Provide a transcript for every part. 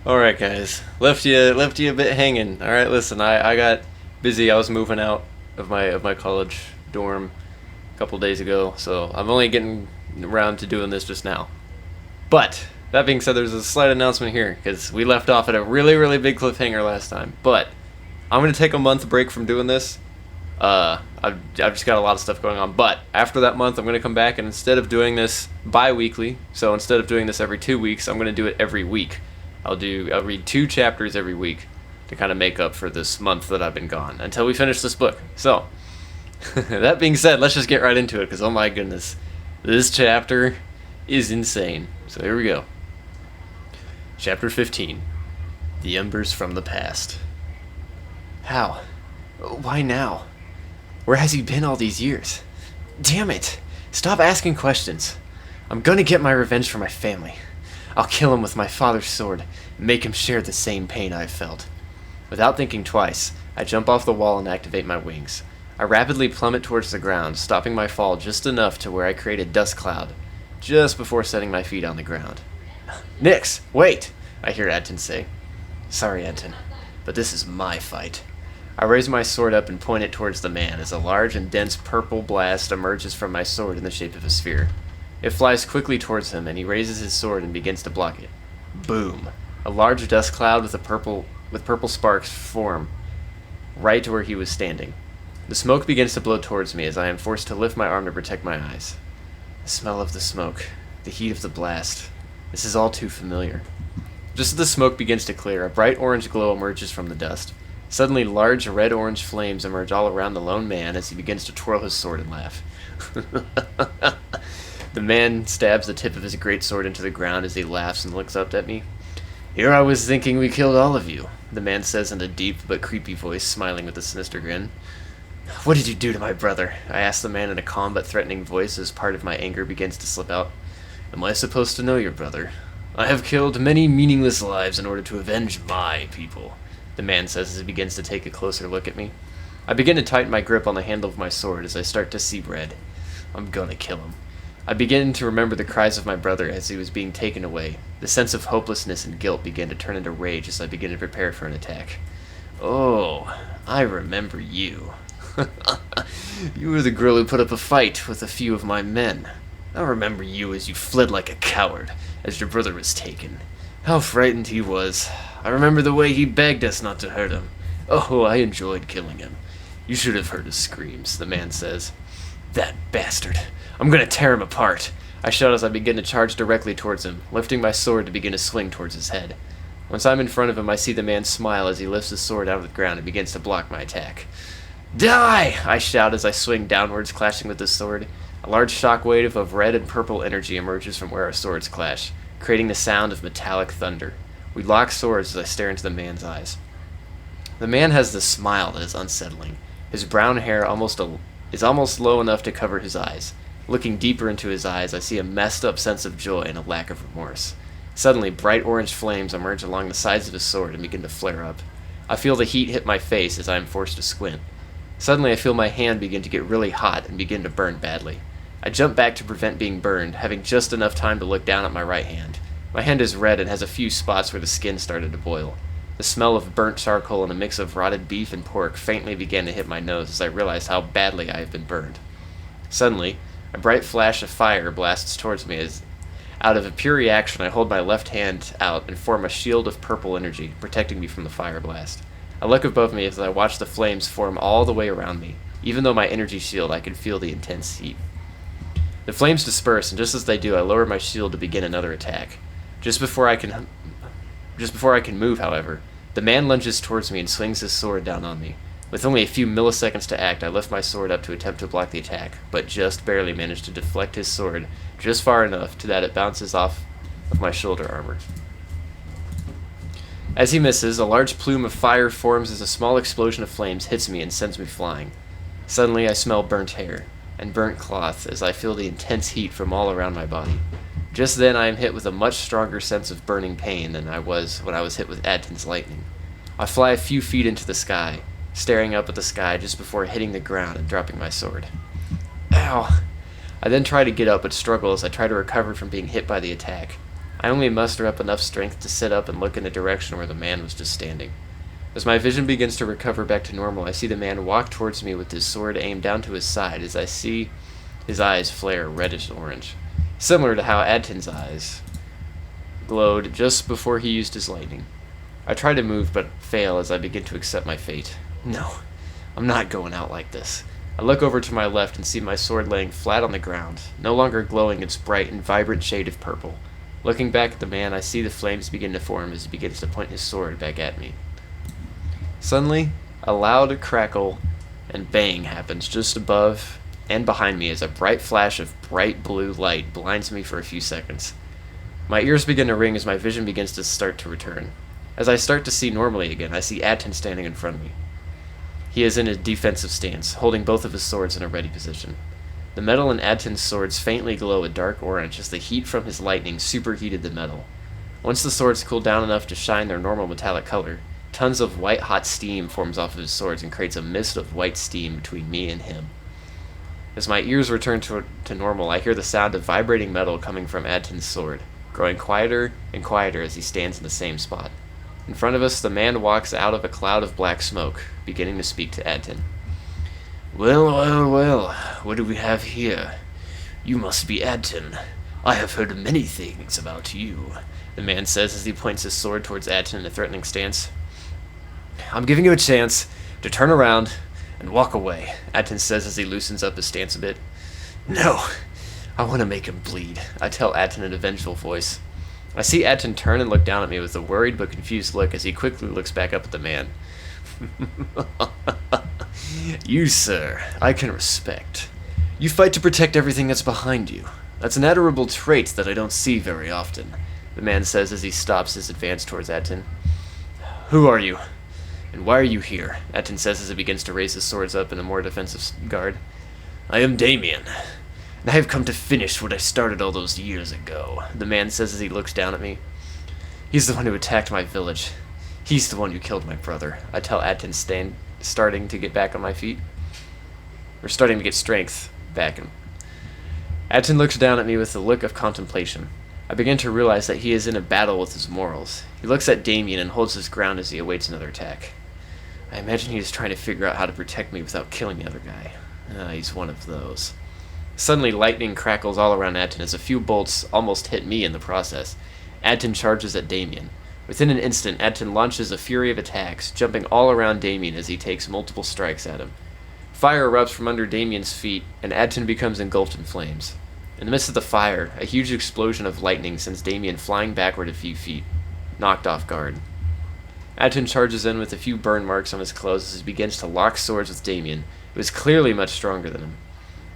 Alright guys, left you a bit hanging. Alright, listen, I got busy. I was moving out of my college dorm a couple days ago, so I'm only getting around to doing this just now. But that being said, there's a slight announcement here because we left off at a really big cliffhanger last time. But I'm gonna take a month break from doing this. I've just got a lot of stuff going on. But after that month, I'm gonna come back, and instead of doing this bi-weekly, so instead of doing this every 2 weeks, I'm gonna do it every week. I'll read 2 chapters every week to kind of make up for this month that I've been gone until we finish this book. So that being said, let's just get right into it because oh my goodness, this chapter is insane. So here we go. Chapter 15. The Embers from the Past. How? Why now? Where has he been all these years? Damn it! Stop asking questions. I'm gonna get my revenge for my family. I'll kill him with my father's sword and make him share the same pain I've felt. Without thinking twice, I jump off the wall and activate my wings. I rapidly plummet towards the ground, stopping my fall just enough to where I create a dust cloud, just before setting my feet on the ground. Nix, wait! I hear Adton say. Sorry, Adton, but this is my fight. I raise my sword up and point it towards the man as a large and dense purple blast emerges from my sword in the shape of a sphere. It flies quickly towards him, and he raises his sword and begins to block it. Boom! A large dust cloud with purple sparks form right to where he was standing. The smoke begins to blow towards me as I am forced to lift my arm to protect my eyes. The smell of the smoke, the heat of the blast. This is all too familiar. Just as the smoke begins to clear, a bright orange glow emerges from the dust. Suddenly, large red-orange flames emerge all around the lone man as he begins to twirl his sword and laugh. The man stabs the tip of his greatsword into the ground as he laughs and looks up at me. Here I was thinking we killed all of you, the man says in a deep but creepy voice, smiling with a sinister grin. What did you do to my brother? I ask the man in a calm but threatening voice as part of my anger begins to slip out. Am I supposed to know your brother? I have killed many meaningless lives in order to avenge my people, the man says as he begins to take a closer look at me. I begin to tighten my grip on the handle of my sword as I start to see red. I'm gonna kill him. I begin to remember the cries of my brother as he was being taken away. The sense of hopelessness and guilt began to turn into rage as I begin to prepare for an attack. Oh, I remember you. You were the girl who put up a fight with a few of my men. I remember you as you fled like a coward as your brother was taken. How frightened he was. I remember the way he begged us not to hurt him. Oh, I enjoyed killing him. You should have heard his screams, the man says. That bastard. I'm gonna tear him apart. I shout as I begin to charge directly towards him, lifting my sword to begin to swing towards his head. Once I'm in front of him, I see the man smile as he lifts his sword out of the ground and begins to block my attack. Die! I shout as I swing downwards, clashing with his sword. A large shockwave of red and purple energy emerges from where our swords clash, creating the sound of metallic thunder. We lock swords as I stare into the man's eyes. The man has this smile that is unsettling. His brown hair is almost low enough to cover his eyes. Looking deeper into his eyes, I see a messed up sense of joy and a lack of remorse. Suddenly, bright orange flames emerge along the sides of his sword and begin to flare up. I feel the heat hit my face as I am forced to squint. Suddenly, I feel my hand begin to get really hot and begin to burn badly. I jump back to prevent being burned, having just enough time to look down at my right hand. My hand is red and has a few spots where the skin started to boil. The smell of burnt charcoal and a mix of rotted beef and pork faintly began to hit my nose as I realized how badly I have been burned. Suddenly, a bright flash of fire blasts towards me as, out of a pure reaction, I hold my left hand out and form a shield of purple energy, protecting me from the fire blast. I look above me as I watch the flames form all the way around me. Even though my energy shield, I can feel the intense heat. The flames disperse, and just as they do, I lower my shield to begin another attack. Just before I can move, however, the man lunges towards me and swings his sword down on me. With only a few milliseconds to act, I lift my sword up to attempt to block the attack, but just barely manage to deflect his sword just far enough to that it bounces off of my shoulder armor. As he misses, a large plume of fire forms as a small explosion of flames hits me and sends me flying. Suddenly, I smell burnt hair and burnt cloth as I feel the intense heat from all around my body. Just then, I am hit with a much stronger sense of burning pain than I was when I was hit with Adton's lightning. I fly a few feet into the sky, staring up at the sky just before hitting the ground and dropping my sword. Ow! I then try to get up but struggle as I try to recover from being hit by the attack. I only muster up enough strength to sit up and look in the direction where the man was just standing. As my vision begins to recover back to normal, I see the man walk towards me with his sword aimed down to his side as I see his eyes flare reddish-orange, similar to how Adton's eyes glowed just before he used his lightning. I try to move, but fail as I begin to accept my fate. No, I'm not going out like this. I look over to my left and see my sword laying flat on the ground, no longer glowing its bright and vibrant shade of purple. Looking back at the man, I see the flames begin to form as he begins to point his sword back at me. Suddenly, a loud crackle and bang happens just above and behind me as a bright flash of bright blue light blinds me for a few seconds. My ears begin to ring as my vision begins to start to return. As I start to see normally again, I see Adton standing in front of me. He is in a defensive stance, holding both of his swords in a ready position. The metal in Adton's swords faintly glow a dark orange as the heat from his lightning superheated the metal. Once the swords cool down enough to shine their normal metallic color, tons of white-hot steam forms off of his swords and creates a mist of white steam between me and him. As my ears return to normal, I hear the sound of vibrating metal coming from Adton's sword, growing quieter and quieter as he stands in the same spot. In front of us, the man walks out of a cloud of black smoke, beginning to speak to Adton. Well, well, well, what do we have here? You must be Adton. I have heard many things about you, the man says as he points his sword towards Adton in a threatening stance. I'm giving you a chance to turn around and walk away, Adton says as he loosens up his stance a bit. No, I want to make him bleed, I tell Adton in a vengeful voice. I see Adton turn and look down at me with a worried but confused look as he quickly looks back up at the man. You, sir, I can respect. You fight to protect everything that's behind you. That's an admirable trait that I don't see very often, the man says as he stops his advance towards Adton. Who are you? And why are you here? Adton says as he begins to raise his swords up in a more defensive guard. I am Damien, and I have come to finish what I started all those years ago, the man says as he looks down at me. He's the one who attacked my village. He's the one who killed my brother, I tell Adton, starting to get back on my feet. We're starting to get strength back. Adton looks down at me with a look of contemplation. I begin to realize that he is in a battle with his morals. He looks at Damien and holds his ground as he awaits another attack. I imagine he is trying to figure out how to protect me without killing the other guy. He's one of those. Suddenly, lightning crackles all around Adton as a few bolts almost hit me in the process. Adton charges at Damien. Within an instant, Adton launches a fury of attacks, jumping all around Damien as he takes multiple strikes at him. Fire erupts from under Damien's feet, and Adton becomes engulfed in flames. In the midst of the fire, a huge explosion of lightning sends Damien flying backward a few feet, knocked off guard. Adton charges in with a few burn marks on his clothes as he begins to lock swords with Damien, who is clearly much stronger than him.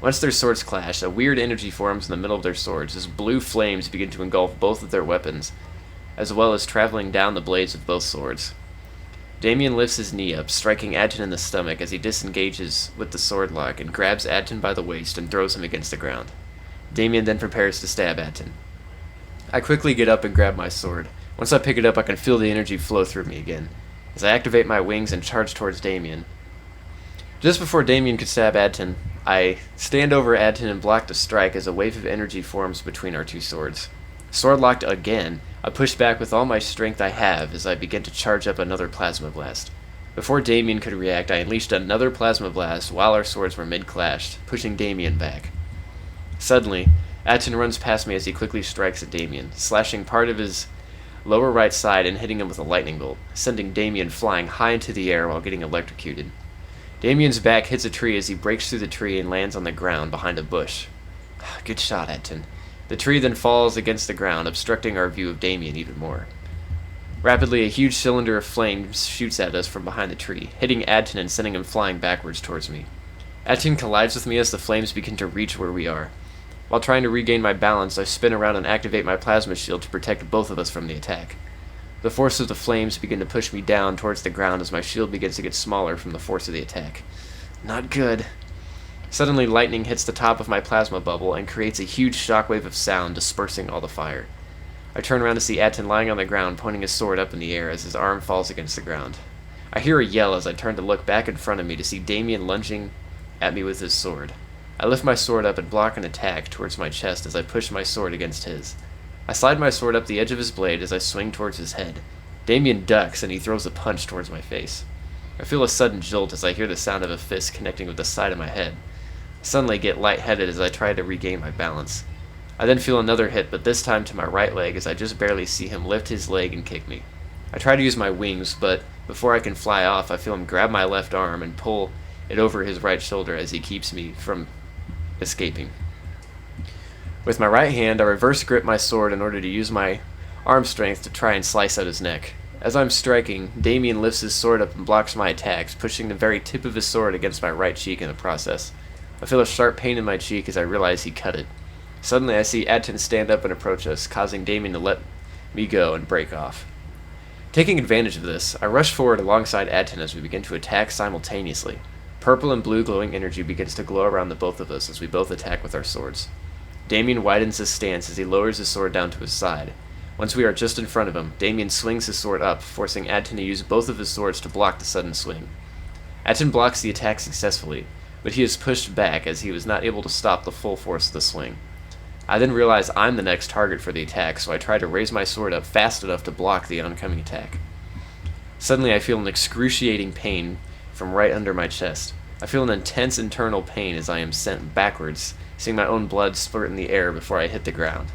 Once their swords clash, a weird energy forms in the middle of their swords as blue flames begin to engulf both of their weapons, as well as traveling down the blades of both swords. Damien lifts his knee up, striking Adton in the stomach as he disengages with the sword lock and grabs Adton by the waist and throws him against the ground. Damien then prepares to stab Adton. I quickly get up and grab my sword. Once I pick it up, I can feel the energy flow through me again. As I activate my wings and charge towards Damien. Just before Damien could stab Adton, I stand over Adton and block the strike as a wave of energy forms between our two swords. Sword locked again, I push back with all my strength I have as I begin to charge up another plasma blast. Before Damien could react, I unleashed another plasma blast while our swords were mid-clashed, pushing Damien back. Suddenly, Adton runs past me as he quickly strikes at Damien, slashing part of his lower right side and hitting him with a lightning bolt, sending Damien flying high into the air while getting electrocuted. Damien's back hits a tree as he breaks through the tree and lands on the ground behind a bush. Good shot, Adton. The tree then falls against the ground, obstructing our view of Damien even more. Rapidly, a huge cylinder of flames shoots at us from behind the tree, hitting Adton and sending him flying backwards towards me. Adton collides with me as the flames begin to reach where we are. While trying to regain my balance, I spin around and activate my plasma shield to protect both of us from the attack. The force of the flames begin to push me down towards the ground as my shield begins to get smaller from the force of the attack. Not good. Suddenly, lightning hits the top of my plasma bubble and creates a huge shockwave of sound, dispersing all the fire. I turn around to see Adton lying on the ground, pointing his sword up in the air as his arm falls against the ground. I hear a yell as I turn to look back in front of me to see Damien lunging at me with his sword. I lift my sword up and block an attack towards my chest as I push my sword against his. I slide my sword up the edge of his blade as I swing towards his head. Damien ducks and he throws a punch towards my face. I feel a sudden jolt as I hear the sound of a fist connecting with the side of my head. I suddenly get lightheaded as I try to regain my balance. I then feel another hit, but this time to my right leg as I just barely see him lift his leg and kick me. I try to use my wings, but before I can fly off, I feel him grab my left arm and pull it over his right shoulder as he keeps me from escaping. With my right hand, I reverse grip my sword in order to use my arm strength to try and slice out his neck. As I'm striking, Damien lifts his sword up and blocks my attacks, pushing the very tip of his sword against my right cheek in the process. I feel a sharp pain in my cheek as I realize he cut it. Suddenly I see Atten stand up and approach us, causing Damien to let me go and break off. Taking advantage of this, I rush forward alongside Atten as we begin to attack simultaneously. Purple and blue glowing energy begins to glow around the both of us as we both attack with our swords. Damien widens his stance as he lowers his sword down to his side. Once we are just in front of him, Damien swings his sword up, forcing Atten to use both of his swords to block the sudden swing. Atten blocks the attack successfully, but he is pushed back as he was not able to stop the full force of the swing. I then realize I'm the next target for the attack, so I try to raise my sword up fast enough to block the oncoming attack. Suddenly I feel an excruciating pain from right under my chest. I feel an intense internal pain as I am sent backwards, seeing my own blood spurt in the air before I hit the ground.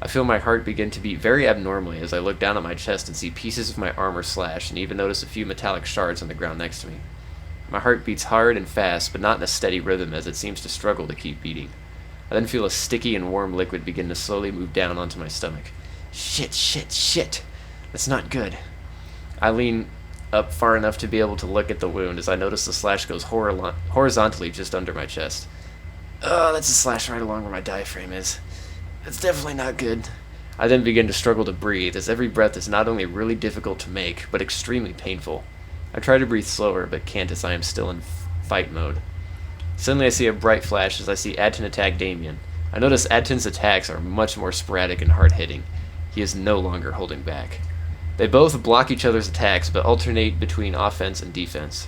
I feel my heart begin to beat very abnormally as I look down at my chest and see pieces of my armor slashed and even notice a few metallic shards on the ground next to me. My heart beats hard and fast, but not in a steady rhythm as it seems to struggle to keep beating. I then feel a sticky and warm liquid begin to slowly move down onto my stomach. Shit. That's not good. I lean up far enough to be able to look at the wound as I notice the slash goes horizontally just under my chest. Oh, that's a slash right along where my diaphragm is. That's definitely not good. I then begin to struggle to breathe, as every breath is not only really difficult to make, but extremely painful. I try to breathe slower, but can't as I am still in fight mode. Suddenly I see a bright flash as I see Atten attack Damien. I notice Atten's attacks are much more sporadic and hard-hitting. He is no longer holding back. They both block each other's attacks, but alternate between offense and defense.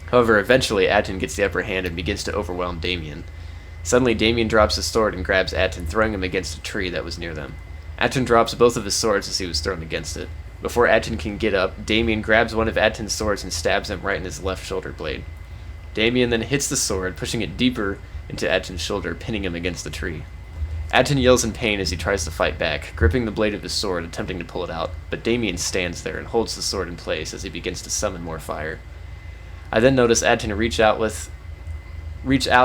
However, eventually Atten gets the upper hand and begins to overwhelm Damien. Suddenly, Damien drops his sword and grabs Atten, throwing him against a tree that was near them. Atten drops both of his swords as he was thrown against it. Before Atten can get up, Damien grabs one of Atten's swords and stabs him right in his left shoulder blade. Damien then hits the sword, pushing it deeper into Atten's shoulder, pinning him against the tree. Atten yells in pain as he tries to fight back, gripping the blade of his sword, attempting to pull it out, but Damien stands there and holds the sword in place as he begins to summon more fire. I then notice Atten reach out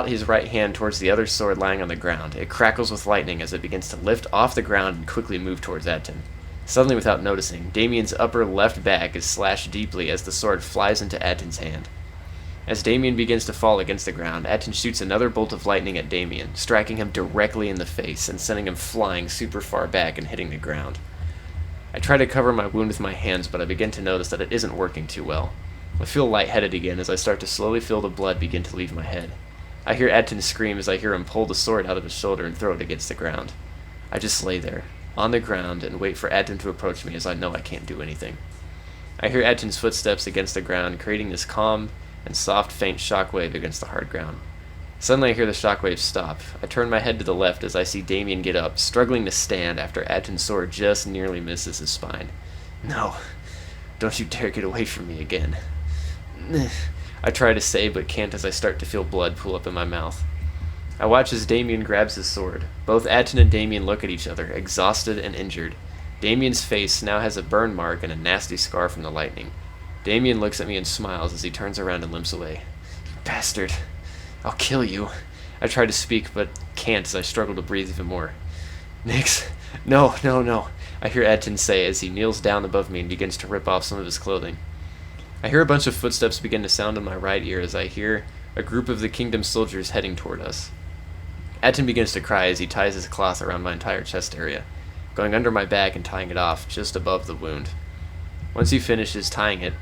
his right hand towards the other sword lying on the ground. It crackles with lightning as it begins to lift off the ground and quickly move towards Atten. Suddenly, without noticing, Damien's upper left back is slashed deeply as the sword flies into Atten's hand. As Damien begins to fall against the ground, Atten shoots another bolt of lightning at Damien, striking him directly in the face and sending him flying super far back and hitting the ground. I try to cover my wound with my hands, but I begin to notice that it isn't working too well. I feel lightheaded again as I start to slowly feel the blood begin to leave my head. I hear Atten scream as I hear him pull the sword out of his shoulder and throw it against the ground. I just lay there, on the ground, and wait for Atten to approach me as I know I can't do anything. I hear Atten's footsteps against the ground, creating this calm and soft, faint shockwave against the hard ground. Suddenly I hear the shockwave stop. I turn my head to the left as I see Damien get up, struggling to stand after Atten's sword just nearly misses his spine. No, don't you dare get away from me again. I try to say, but can't as I start to feel blood pool up in my mouth. I watch as Damien grabs his sword. Both Atten and Damien look at each other, exhausted and injured. Damien's face now has a burn mark and a nasty scar from the lightning. Damien looks at me and smiles as he turns around and limps away. You bastard. I'll kill you. I try to speak, but can't as I struggle to breathe even more. Nix. No. I hear Atten say as he kneels down above me and begins to rip off some of his clothing. I hear a bunch of footsteps begin to sound in my right ear as I hear a group of the kingdom soldiers heading toward us. Atten begins to cry as he ties his cloth around my entire chest area, going under my back and tying it off just above the wound. Once he finishes tying it,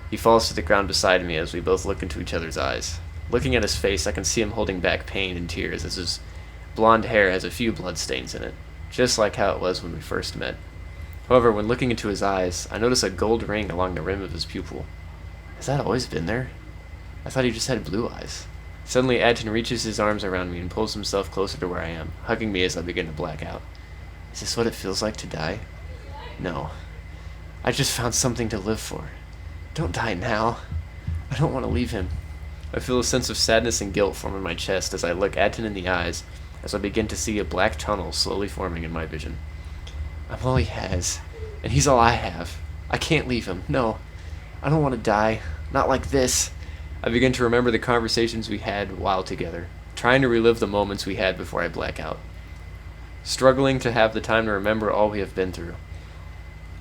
he falls to the ground beside me as we both look into each other's eyes. Looking at his face, I can see him holding back pain and tears as his blonde hair has a few bloodstains in it, just like how it was when we first met. However, when looking into his eyes, I notice a gold ring along the rim of his pupil. Has that always been there? I thought he just had blue eyes. Suddenly, Atten reaches his arms around me and pulls himself closer to where I am, hugging me as I begin to black out. Is this what it feels like to die? No. I just found something to live for. Don't die now. I don't want to leave him. I feel a sense of sadness and guilt form in my chest as I look Aten in the eyes, as I begin to see a black tunnel slowly forming in my vision. I'm all he has, and he's all I have. I can't leave him. No. I don't want to die. Not like this. I begin to remember the conversations we had while together, trying to relive the moments we had before I black out. Struggling to have the time to remember all we have been through.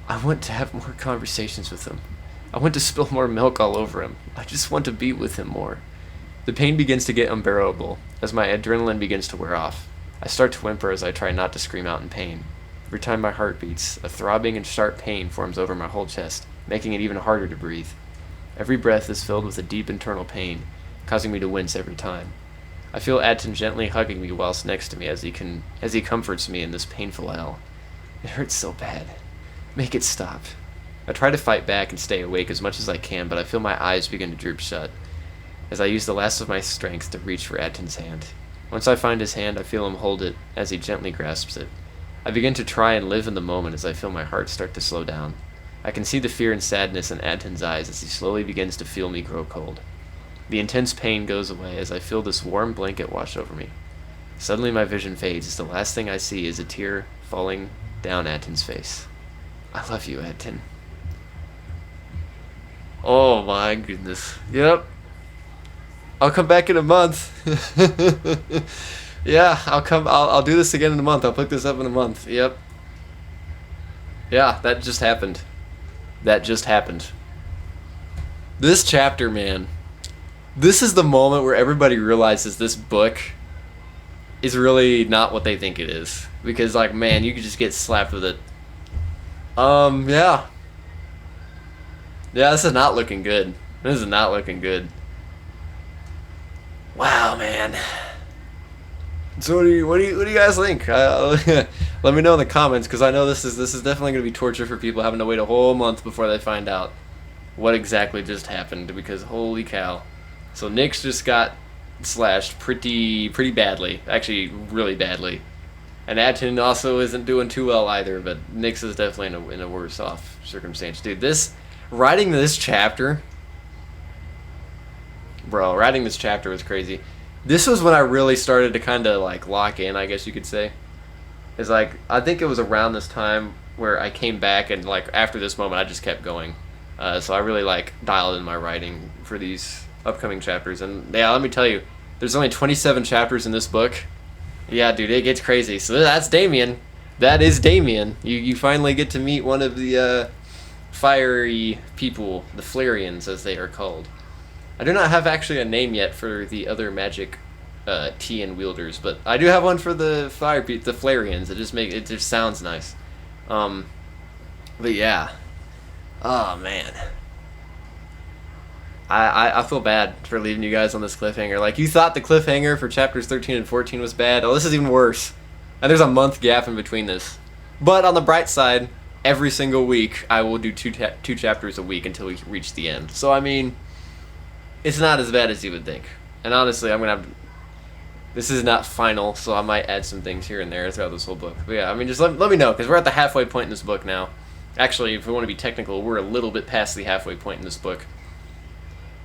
I want to have more conversations with him. I want to spill more milk all over him. I just want to be with him more. The pain begins to get unbearable as my adrenaline begins to wear off. I start to whimper as I try not to scream out in pain. Every time my heart beats, a throbbing and sharp pain forms over my whole chest, making it even harder to breathe. Every breath is filled with a deep internal pain, causing me to wince every time. I feel Aten gently hugging me whilst next to me as he comforts me in this painful hell. It hurts so bad. Make it stop. I try to fight back and stay awake as much as I can, but I feel my eyes begin to droop shut as I use the last of my strength to reach for Aten's hand. Once I find his hand, I feel him hold it as he gently grasps it. I begin to try and live in the moment as I feel my heart start to slow down. I can see the fear and sadness in Aten's eyes as he slowly begins to feel me grow cold. The intense pain goes away as I feel this warm blanket wash over me. Suddenly my vision fades as the last thing I see is a tear falling down Aten's face. I love you, Aten. Oh my goodness. Yep. I'll come back in a month. Yeah, I'll do this again in a month. I'll pick this up in a month. Yep. Yeah, that just happened. That just happened. This chapter, man. This is the moment where everybody realizes this book is really not what they think it is. Because, like, man, you could just get slapped with it. Yeah. Yeah, this is not looking good. This is not looking good. Wow, man. So what do you guys think? Let me know in the comments, because I know this is definitely going to be torture for people having to wait a whole month before they find out what exactly just happened, because holy cow. So Nyx just got slashed pretty badly, actually really badly. And Aten also isn't doing too well either, but Nyx is definitely in a worse off circumstance. Dude, writing this chapter was crazy. This was when I really started to kind of like lock in, I guess you could say. It's like, I think it was around this time where I came back and like after this moment I just kept going. So I really like dialed in my writing for these upcoming chapters. And yeah, let me tell you, there's only 27 chapters in this book. Yeah, dude, it gets crazy. So that's Damien. That is Damien. You finally get to meet one of the fiery people, the Flareons as they are called. I do not have actually a name yet for the other magic Tian wielders, but I do have one for the the Flareons. It just sounds nice. But yeah. Oh man. I feel bad for leaving you guys on this cliffhanger. Like, you thought the cliffhanger for chapters 13 and 14 was bad. Oh, this is even worse. And there's a month gap in between this. But on the bright side, every single week I will do two chapters a week until we reach the end. So I mean, it's not as bad as you would think. And honestly, this is not final, so I might add some things here and there throughout this whole book. But yeah, I mean, just let me know, because we're at the halfway point in this book now. Actually, if we want to be technical, we're a little bit past the halfway point in this book.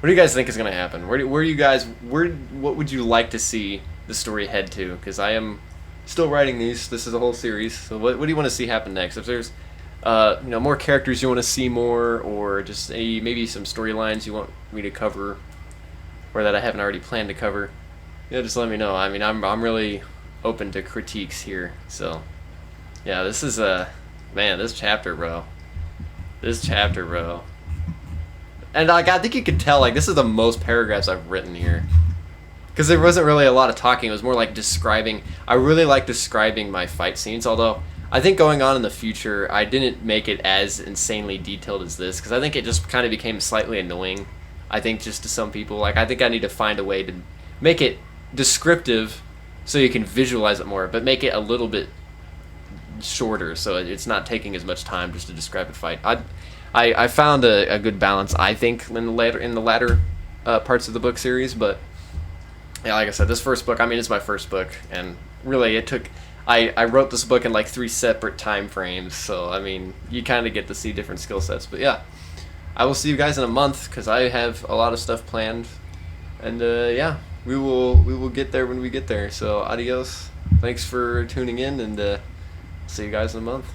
What do you guys think is going to happen? What would you like to see the story head to? Because I am still writing these. This is a whole series. So what do you want to see happen next? If there's more characters you want to see more, or just maybe some storylines you want me to cover, or that I haven't already planned to cover, just let me know. I mean, I'm really open to critiques here. So yeah, this is this chapter, bro. And like, I think you could tell, like, this is the most paragraphs I've written here. Because there wasn't really a lot of talking. It was more like describing. I really like describing my fight scenes, although I think going on in the future, I didn't make it as insanely detailed as this, because I think it just kind of became slightly annoying, I think, just to some people. Like, I think I need to find a way to make it descriptive so you can visualize it more, but make it a little bit shorter so it's not taking as much time just to describe a fight. I found a good balance, I think, in the latter parts of the book series, but yeah, like I said, this first book, I mean, it's my first book, and really I wrote this book in like 3 separate time frames, so I mean, you kind of get to see different skill sets. But yeah, I will see you guys in a month because I have a lot of stuff planned, and yeah, we will get there when we get there. So adios. Thanks for tuning in, and see you guys in a month.